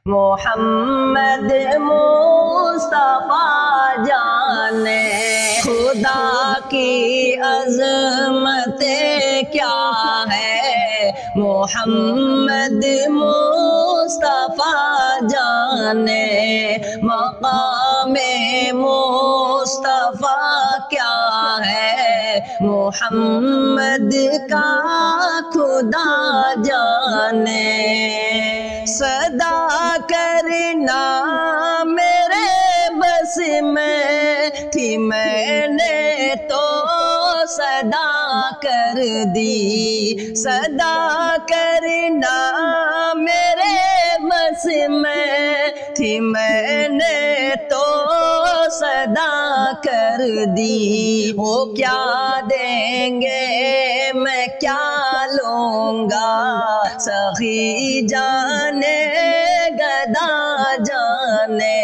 محمد مصطفیٰ جانے خدا کی عظمت کیا ہے، محمد مصطفیٰ جانے مقام مصطفیٰ کیا ہے، محمد کا خدا جانے۔ صدا کرنا میرے بس میں تھی، میں نے تو صدا کر دی، صدا کرنا میرے بس میں تھی، میں نے تو صدا کر دی۔ وہ کیا دیں گے میں کیا لوں گا، سخی جانے گدا جانے،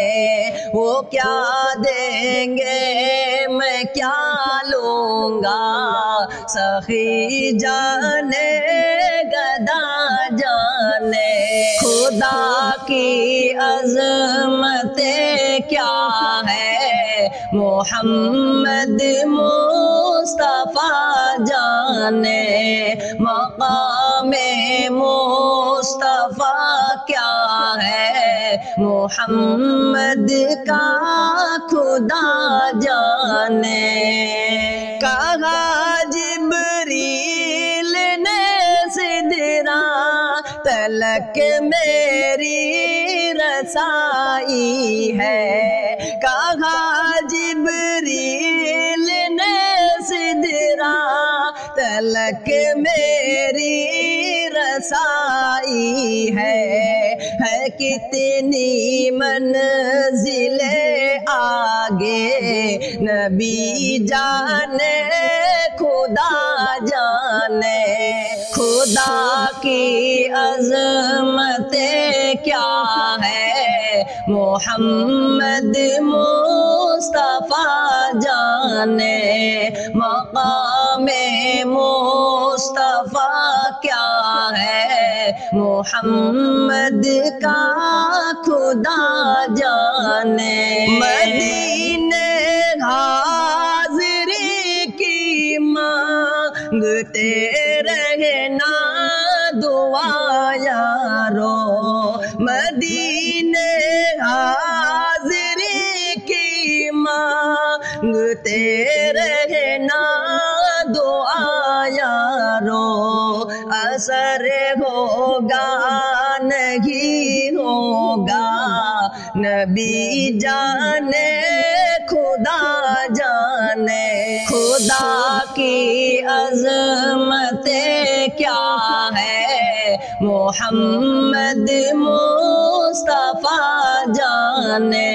وہ کیا دیں گے میں کیا لوں گا، سخی جانے گدا جانے۔ خدا کی عظمت کیا ہے، محمد مصطفیٰ جانے مقام مصطفیٰ کیا ہے، محمد کا خدا جانے۔ کہا جبریل نے سدرا تلک میری رسائی ہے، کہا جبریل نے سدرا تلک میری رسائی ہے کتنی منزل آگے نبی جانے خدا جانے۔ خدا کی عظمت کیا ہے، محمد مصطفیٰ جانے مقام مصطفیٰ کیا ہے، محمد کا خدا جانے۔ مدینے حاضری کی مانگتے رہنا دعا یارو، مدینے حاضری کی مانگتے رہنا دعا یارو، اثر ہوگا نہیں ہوگا نبی جانے خدا جانے۔ خدا کی عظمت کیا ہے، محمد مصطفیٰ جانے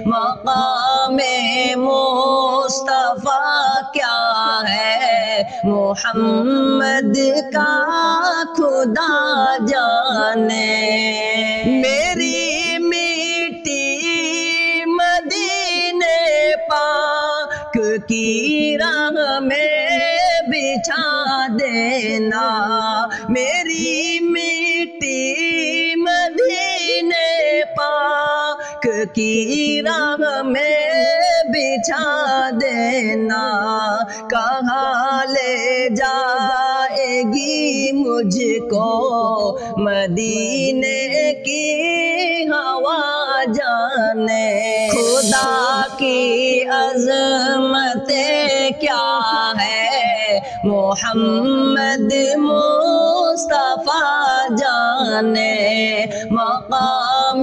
مقام مصطفیٰ کیا ہے، محمد کا خدا جانے۔ میری میٹی مدینے پاک کی راہ میں بچھا دینا، میری میٹی مدینے پاک کی راہ میں بچھا دینا، کہاں لے جائے گی مجھ کو مدینے کی ہوا جانے۔ خدا کی عظمت کیا ہے، محمد مصطفیٰ جانے مقام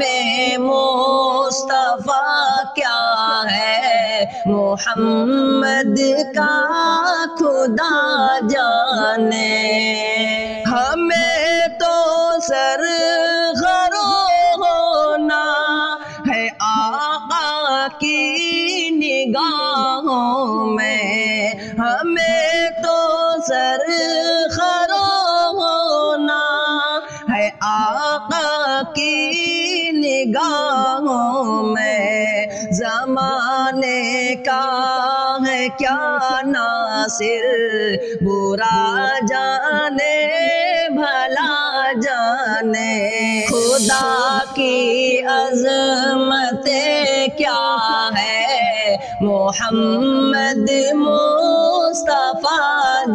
مصطفیٰ کیا ہے، محمد کا خدا جانے۔ ہمیں تو سرخرو ہونا ہے آقا کی نگاہوں میں، ہمیں تو سرخرو ہونا ہے آقا کی نگاہوں میں۔ زمانے کا ہے کیا ناصر، برا جانے بھلا جانے، خدا خدا کی عظمت کیا ہے، محمد مصطفیٰ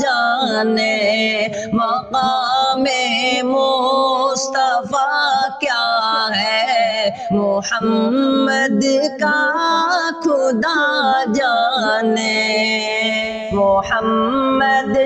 جانے مقام مصطفیٰ کیا ہے، محمد کا خدا جانے، محمد